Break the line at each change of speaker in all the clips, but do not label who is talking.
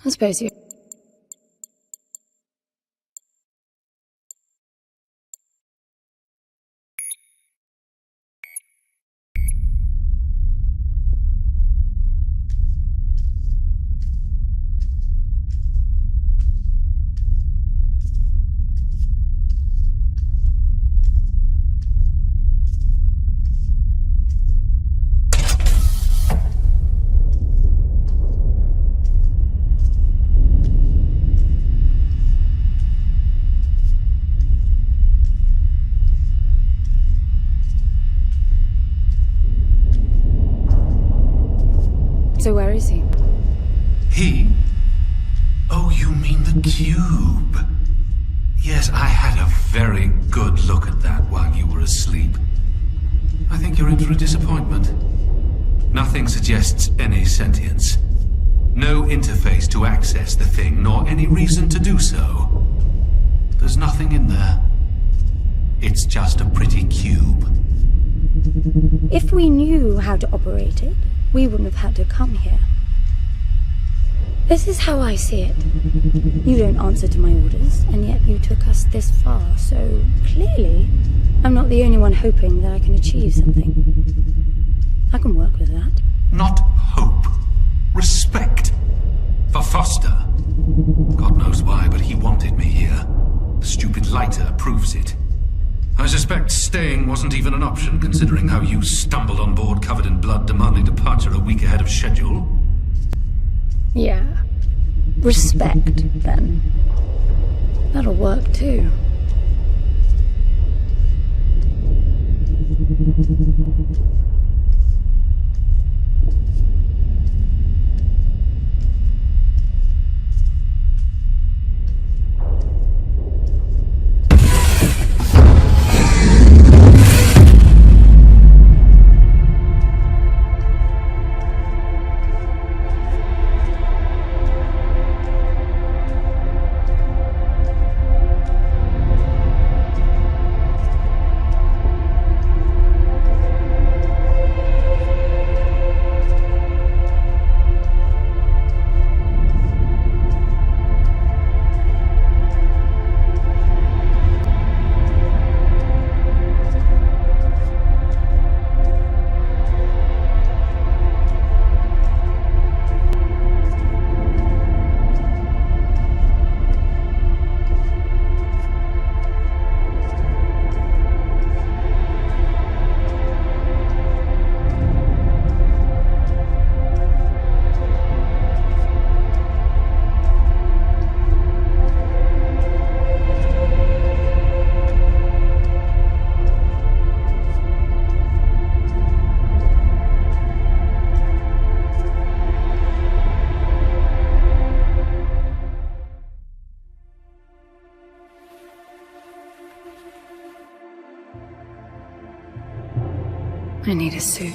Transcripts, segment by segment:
I suppose you... So where is he?
He? Oh, you mean the cube? Yes, I had a very good look at that while you were asleep. I think you're in for a disappointment. Nothing suggests any sentience. No interface to access the thing, nor any reason to do so. There's nothing in there. It's just a pretty cube.
If we knew how to operate it, we wouldn't have had to come here. This is how I see it. You don't answer to my orders, and yet you took us this far, so clearly I'm not the only one hoping that I can achieve something. I can work with that.
Not hope. Respect. For Foster. God knows why, but he wanted me here. The stupid lighter proves it. I suspect staying wasn't even an option, considering how you stumbled on board covered in blood, demanding departure a week ahead of schedule.
Yeah. Respect, then. That'll work, too. I need a suit.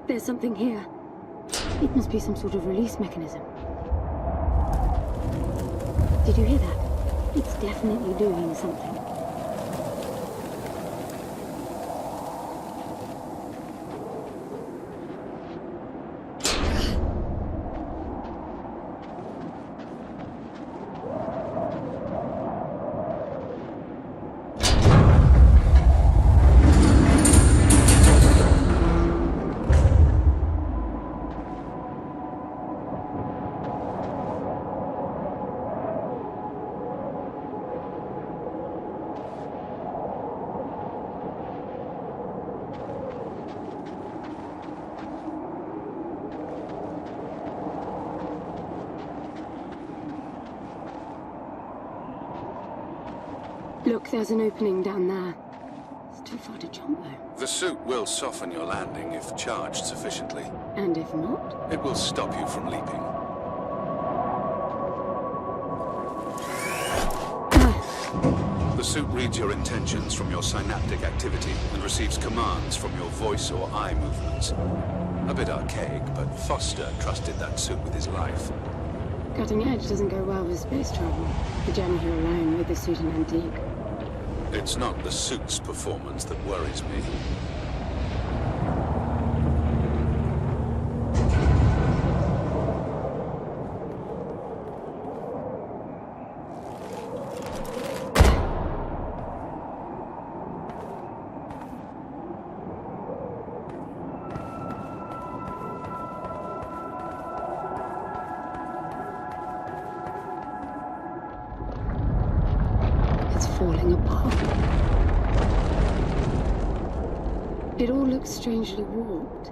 There's something here. It must be some sort of release mechanism. Did you hear that? It's definitely doing something. Look, there's an opening down there. It's too far to jump, though.
The suit will soften your landing if charged sufficiently.
And if not?
It will stop you from leaping. The suit reads your intentions from your synaptic activity and receives commands from your voice or eye movements. A bit archaic, but Foster trusted that suit with his life.
Cutting edge doesn't go well with space travel. The janitor alone made the suit an antique.
It's not the suit's performance that worries me.
Falling apart. It all looks strangely warped.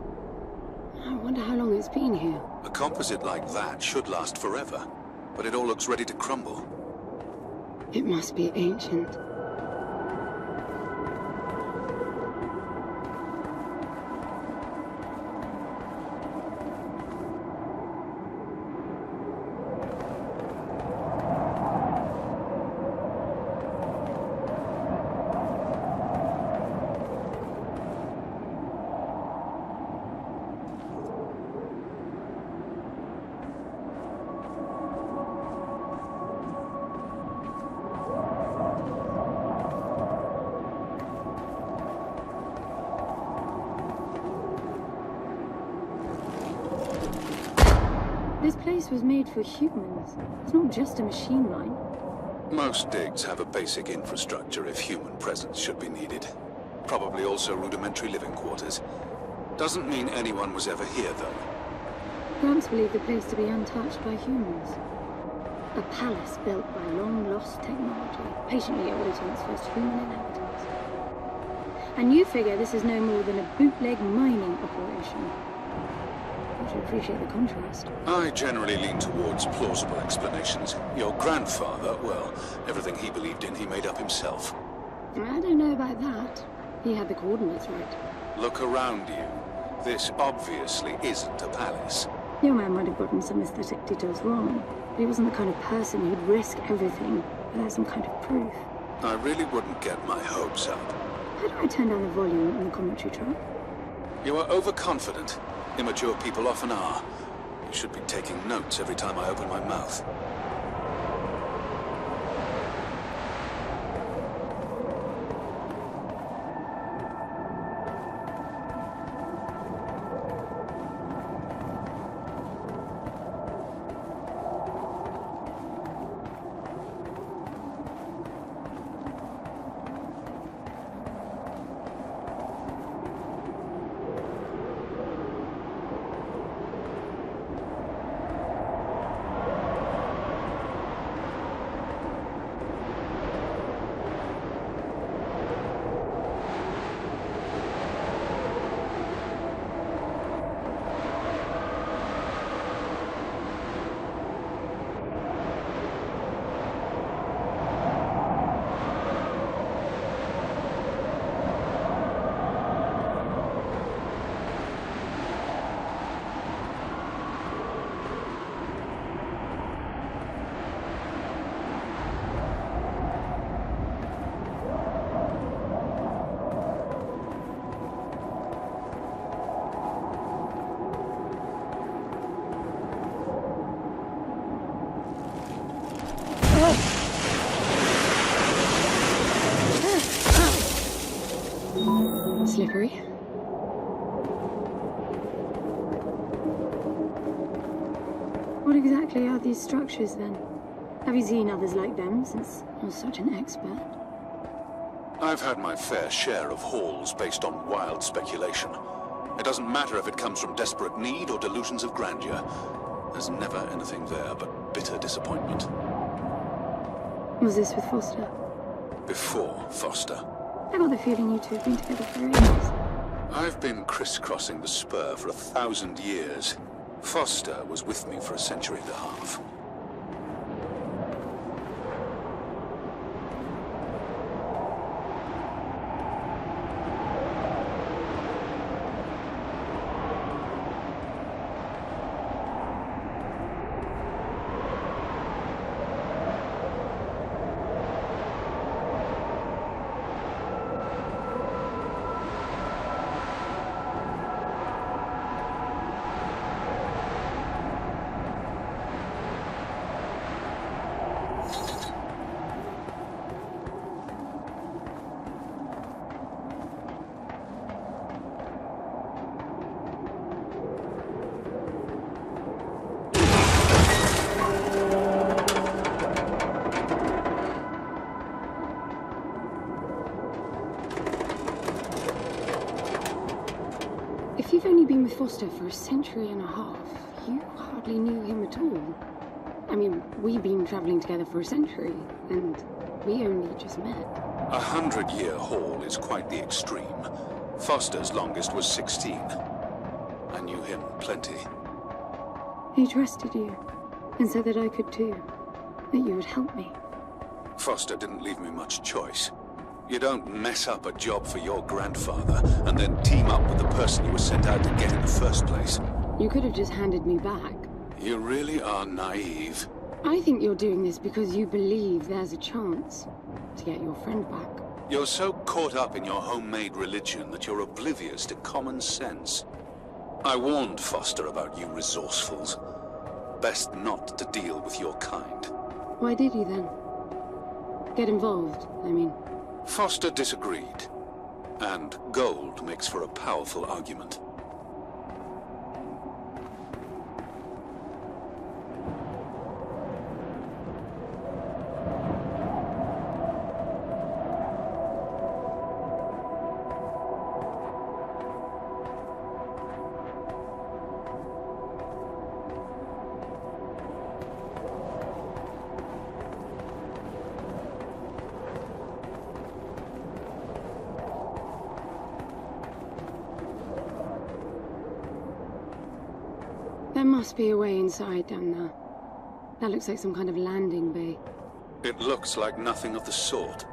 I wonder how long it's been here.
A composite like that should last forever, but it all looks ready to crumble.
It must be ancient. This place was made for humans. It's not just a machine line.
Most digs have a basic infrastructure if human presence should be needed. Probably also rudimentary living quarters. Doesn't mean anyone was ever here, though.
Gramps believed the place to be untouched by humans. A palace built by long-lost technology, patiently awaiting its first human inhabitants. And you figure this is no more than a bootleg mining operation. I should appreciate the contrast.
I generally lean towards plausible explanations. Your grandfather, well, everything he believed in he made up himself.
I don't know about that. He had the coordinates right.
Look around you. This obviously isn't a palace.
Your man might have gotten some aesthetic details wrong, but he wasn't the kind of person who'd risk everything without some kind of proof.
I really wouldn't get my hopes up.
How do I turn down the volume on the commentary track?
You are overconfident. Immature people often are. You should be taking notes every time I open my mouth.
Slippery. What exactly are these structures, then? Have you seen others like them, since you're such an expert?
I've had my fair share of hauls based on wild speculation. It doesn't matter if it comes from desperate need or delusions of grandeur. There's never anything there but bitter disappointment.
Was this with Foster?
Before Foster.
I got the feeling you two have been together for ages.
I've been crisscrossing the spur for 1,000 years. Foster was with me for a century and a half.
If you've only been with Foster for a century and a half, you hardly knew him at all. I mean, we've been traveling together for a century, and we only just met.
100-year haul is quite the extreme. Foster's longest was 16. I knew him plenty.
He trusted you, and said that I could too, that you would help me.
Foster didn't leave me much choice. You don't mess up a job for your grandfather and then team up with the person you were sent out to get in the first place.
You could have just handed me back.
You really are naive.
I think you're doing this because you believe there's a chance to get your friend back.
You're so caught up in your homemade religion that you're oblivious to common sense. I warned Foster about you resourcefuls. Best not to deal with your kind.
Why did you then? Get involved, I mean.
Foster disagreed. And gold makes for a powerful argument.
There must be a way inside down there. That looks like some kind of landing bay.
It looks like nothing of the sort.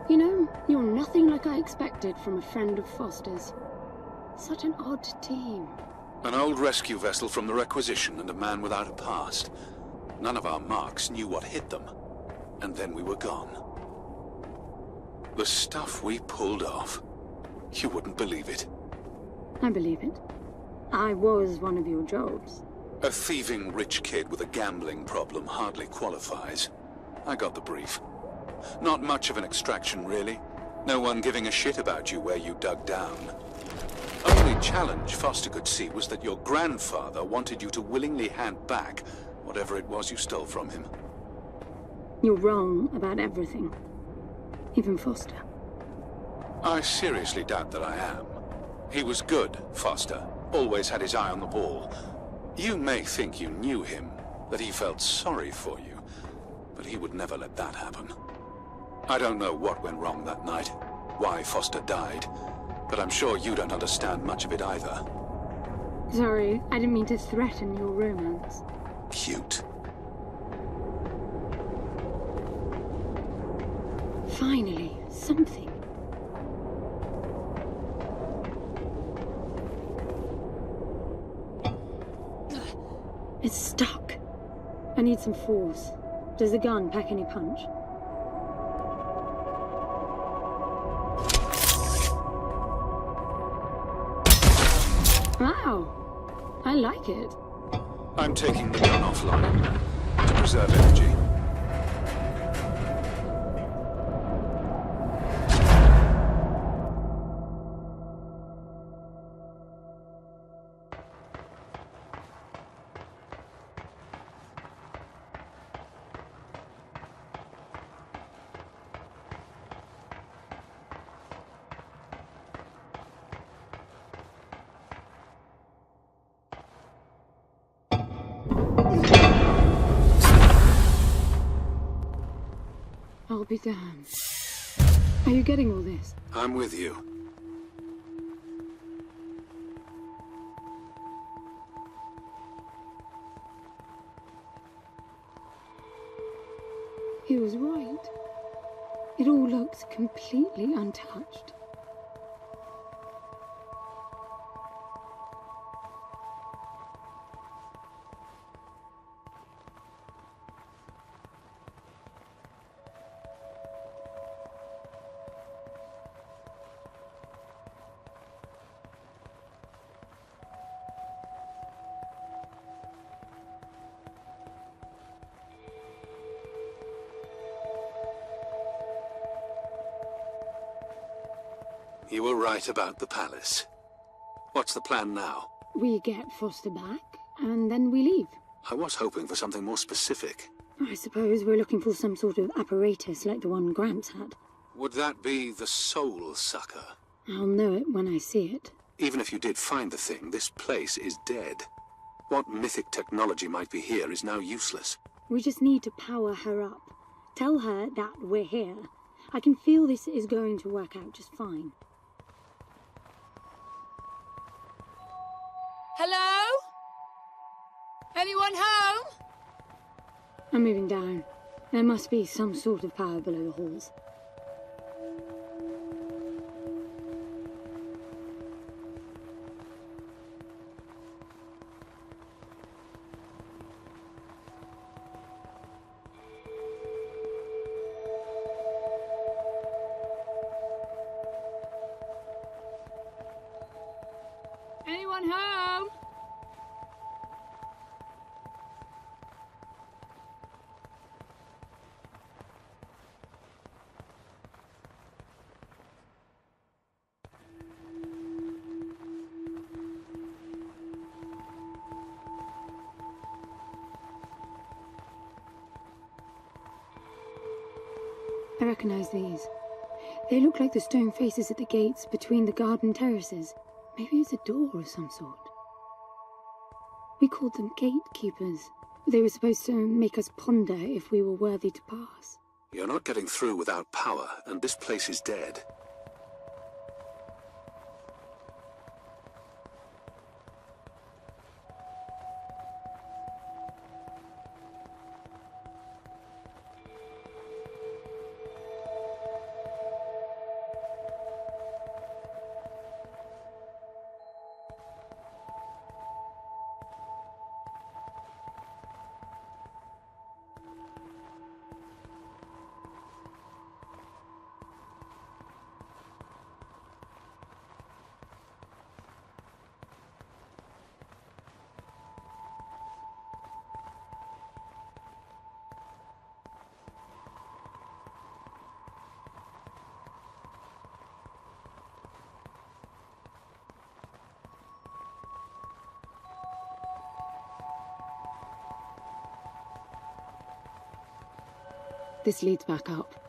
You know, you're nothing like I expected from a friend of Foster's. Such an odd team.
An old rescue vessel from the Requisition and a man without a past. None of our marks knew what hit them. And then we were gone. The stuff we pulled off. You wouldn't believe it.
I believe it. I was one of your jobs.
A thieving rich kid with a gambling problem hardly qualifies. I got the brief. Not much of an extraction, really. No one giving a shit about you where you dug down. Only challenge Foster could see was that your grandfather wanted you to willingly hand back whatever it was you stole from him.
You're wrong about everything. Even Foster.
I seriously doubt that I am. He was good, Foster. Always had his eye on the ball. You may think you knew him, that he felt sorry for you, but he would never let that happen. I don't know what went wrong that night, why Foster died, but I'm sure you don't understand much of it either.
Sorry, I didn't mean to threaten your romance.
Cute.
Finally, something. It's stuck. I need some force. Does the gun pack any punch? Wow! I like it.
I'm taking the gun offline to preserve energy.
I'll be damned. Are you getting all this?
I'm with you.
He was right. It all looks completely untouched.
You were right about the palace. What's the plan now?
We get Foster back, and then we leave.
I was hoping for something more specific.
I suppose we're looking for some sort of apparatus like the one Gramps had.
Would that be the Soul Sucker?
I'll know it when I see it.
Even if you did find the thing, this place is dead. What mythic technology might be here is now useless.
We just need to power her up. Tell her that we're here. I can feel this is going to work out just fine.
Hello? Anyone home?
I'm moving down. There must be some sort of power below the halls.
Anyone home?
I recognize these. They look like the stone faces at the gates between the garden terraces. Maybe it's a door of some sort. We called them gatekeepers. They were supposed to make us ponder if we were worthy to pass.
You're not getting through without power, and this place is dead.
This leads back up.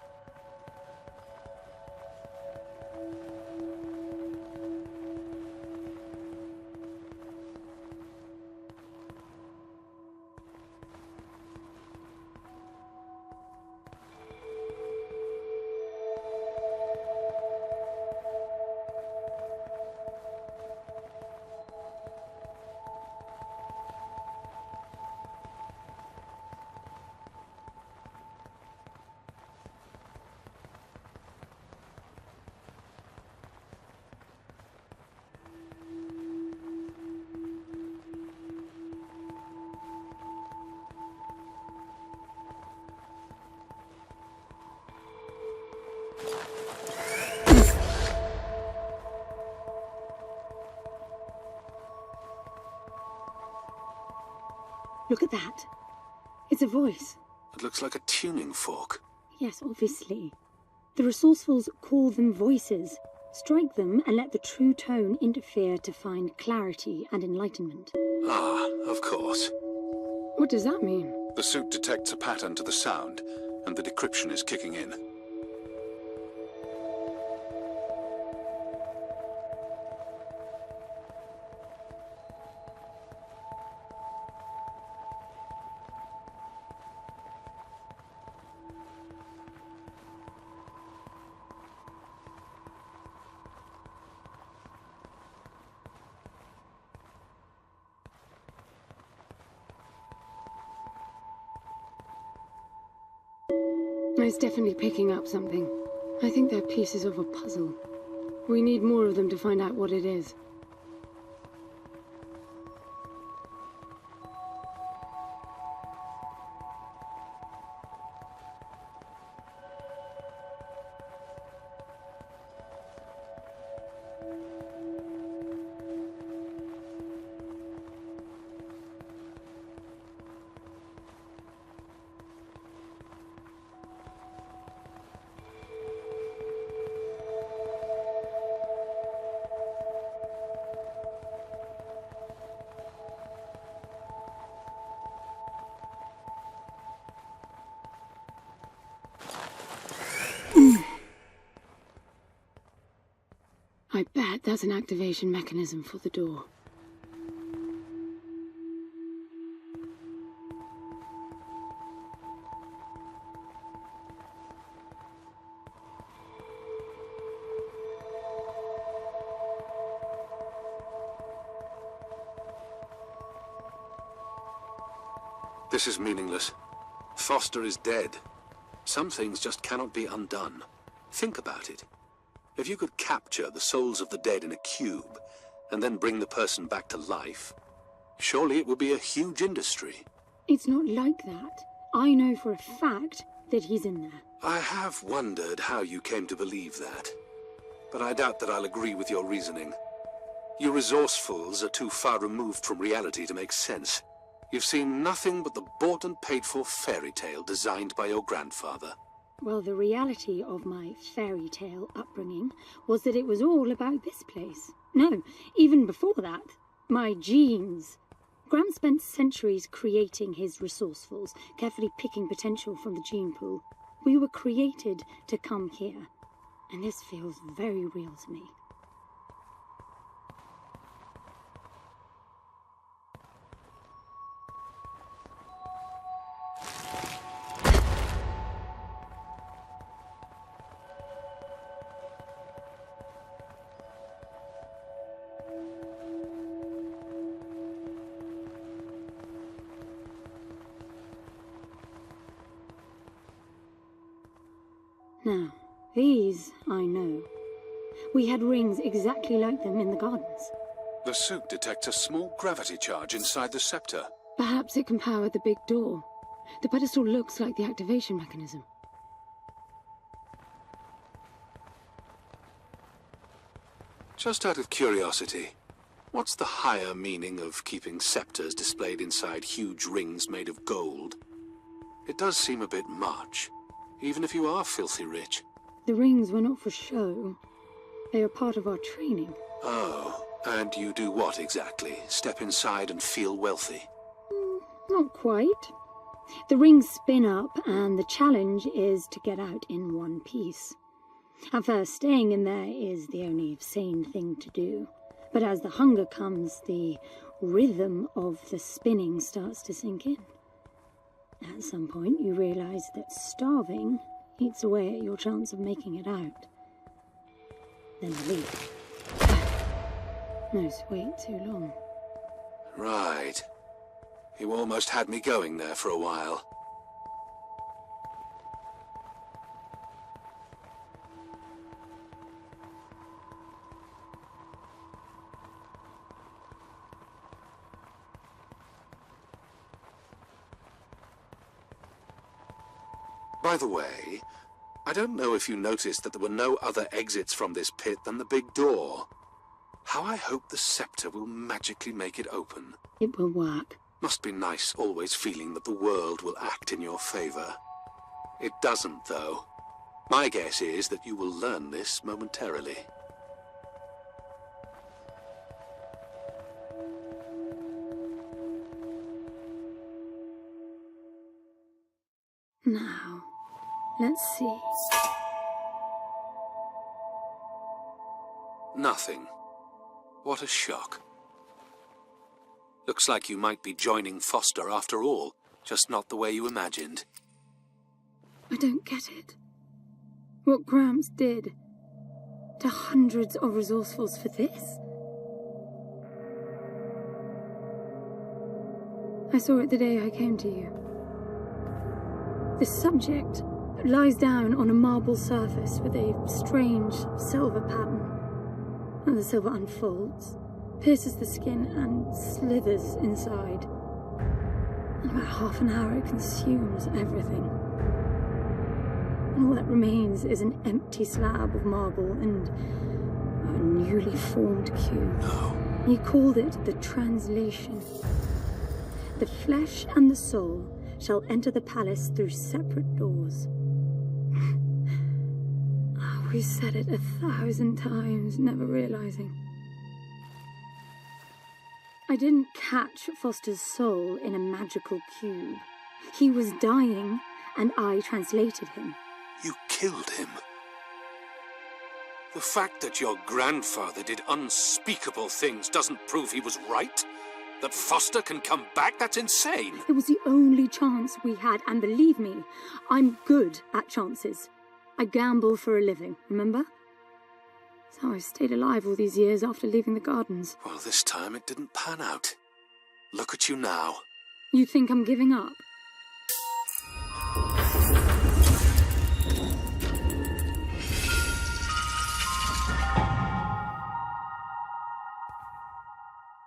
Look at that. It's a voice.
It looks like a tuning fork.
Yes, obviously. The resourcefuls call them voices. Strike them and let the true tone interfere to find clarity and enlightenment.
Ah, of course.
What does that mean?
The suit detects a pattern to the sound, and the decryption is kicking in.
It's definitely picking up something. I think they're pieces of a puzzle. We need more of them to find out what it is. I bet that's an activation mechanism for the door.
This is meaningless. Foster is dead. Some things just cannot be undone. Think about it. If you could capture the souls of the dead in a cube, and then bring the person back to life, surely it would be a huge industry.
It's not like that. I know for a fact that he's in there.
I have wondered how you came to believe that, but I doubt that I'll agree with your reasoning. You resourcefuls are too far removed from reality to make sense. You've seen nothing but the bought and paid for fairy tale designed by your grandfather.
Well, the reality of my fairy tale upbringing was that it was all about this place. No, even before that, my genes. Gram spent centuries creating his resourcefuls, carefully picking potential from the gene pool. We were created to come here, and this feels very real to me. Now, these I know. We had rings exactly like them in the gardens.
The suit detects a small gravity charge inside the scepter.
Perhaps it can power the big door. The pedestal looks like the activation mechanism.
Just out of curiosity, what's the higher meaning of keeping scepters displayed inside huge rings made of gold? It does seem a bit much, even if you are filthy rich.
The rings were not for show. They are part of our training.
Oh, and you do what exactly? Step inside and feel wealthy?
Not quite. The rings spin up, and the challenge is to get out in one piece. At first, staying in there is the only sane thing to do. But as the hunger comes, the rhythm of the spinning starts to sink in. At some point, you realize that starving eats away at your chance of making it out. Then you leave. No, wait too long.
Right. You almost had me going there for a while. By the way, I don't know if you noticed that there were no other exits from this pit than the big door. How I hope the scepter will magically make it open.
It will work.
Must be nice always feeling that the world will act in your favor. It doesn't, though. My guess is that you will learn this momentarily.
Now, let's see.
Nothing. What a shock. Looks like you might be joining Foster after all, just not the way you imagined.
I don't get it. What Gramps did to hundreds of resourcefuls for this? I saw it the day I came to you. The subject lies down on a marble surface with a strange silver pattern. And the silver unfolds, pierces the skin, and slithers inside. In about half an hour, it consumes everything. And all that remains is an empty slab of marble and a newly formed cube.
No.
He called it the translation. The flesh and the soul shall enter the palace through separate doors. We said it 1,000 times, never realizing. I didn't catch Foster's soul in a magical cube. He was dying, and I translated him.
You killed him. The fact that your grandfather did unspeakable things doesn't prove he was right? That Foster can come back? That's insane!
It was the only chance we had, and believe me, I'm good at chances. I gamble for a living, remember? That's how I stayed alive all these years after leaving the gardens.
Well, this time it didn't pan out. Look at you now.
You think I'm giving up?